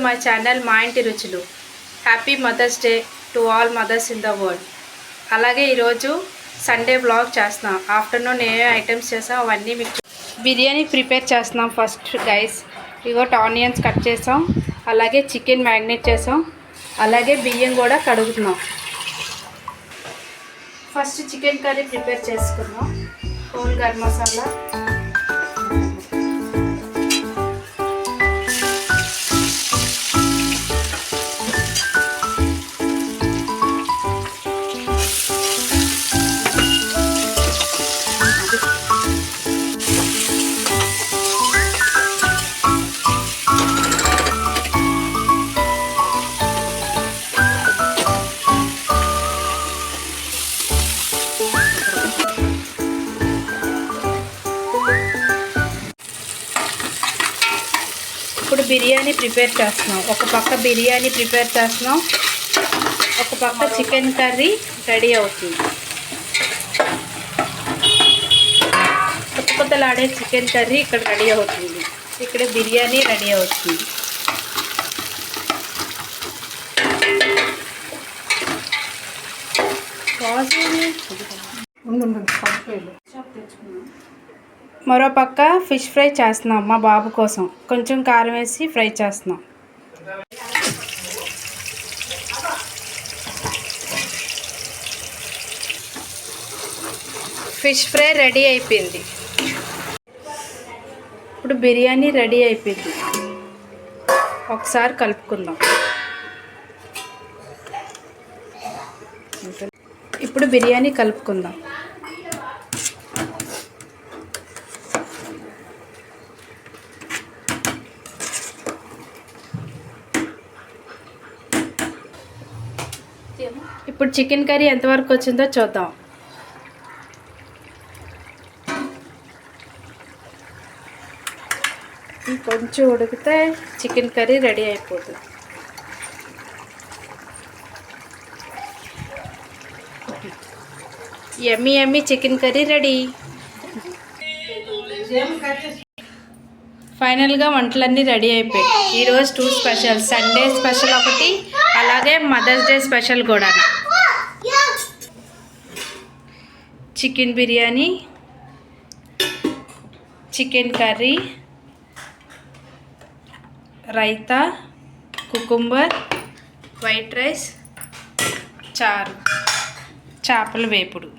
My channel మా ఇంటి రుచులు. Happy mother's day to all mothers in the world. అలాగే ఈరోజు సండే వ్లాగ్ చేస్తున్నాం. ఆఫ్టర్నూన్ ఏ ఐటమ్స్ చేసాం అవన్నీ మీకు బిర్యానీ ప్రిపేర్ చేస్తున్నాం. ఫస్ట్ గైస్ ఇగో ఆనియన్స్ కట్ చేసాం, అలాగే చికెన్ మ్యారినేట్ చేసాం, అలాగే బియ్యం కూడా కడుగుతున్నాం. ఫస్ట్ చికెన్ కర్రీ ప్రిపేర్ చేసుకున్నాం. హోల్ గరం మసాలా, ఇప్పుడు బిర్యానీ ప్రిపేర్ చేస్తున్నాం. ఒక పక్క బిర్యానీ ప్రిపేర్ చేస్తున్నాం, ఒక పక్క చికెన్ కర్రీ రెడీ అవుతుంది. కొత్తలాడే చికెన్ కర్రీ ఇక్కడ రెడీ అవుతుంది, ఇక్కడ బిర్యానీ రెడీ అవుతుంది. మరో పక్క ఫిష్ ఫ్రై చేస్తున్నాం. మా బాబు కోసం కొంచెం కారం వేసి ఫ్రై చేస్తున్నాం. ఫిష్ ఫ్రై రెడీ అయిపోయింది. ఇప్పుడు బిర్యానీ రెడీ అయిపోయింది. ఒకసారి కలుపుకుందాం. ఇప్పుడు బిర్యానీ కలుపుకుందాం. ఇప్పుడు చికెన్ కర్రీ ఎంతవరకు వచ్చిందో చూద్దాం. కొంచెం ఉడికితే చికెన్ కర్రీ రెడీ అయిపోతుంది. యమ్మీ యమ్మీ చికెన్ కర్రీ రెడీ. ఫైనల్గా వంటలన్నీ రెడీ అయిపోయాయి. ఈరోజు 2 స్పెషల్, సండే స్పెషల్ ఒకటి, అలాగే మదర్స్ డే స్పెషల్ కూడా. Chicken biryani, chicken curry, raita, cucumber, white rice, చారు, చేపల వేపుడు.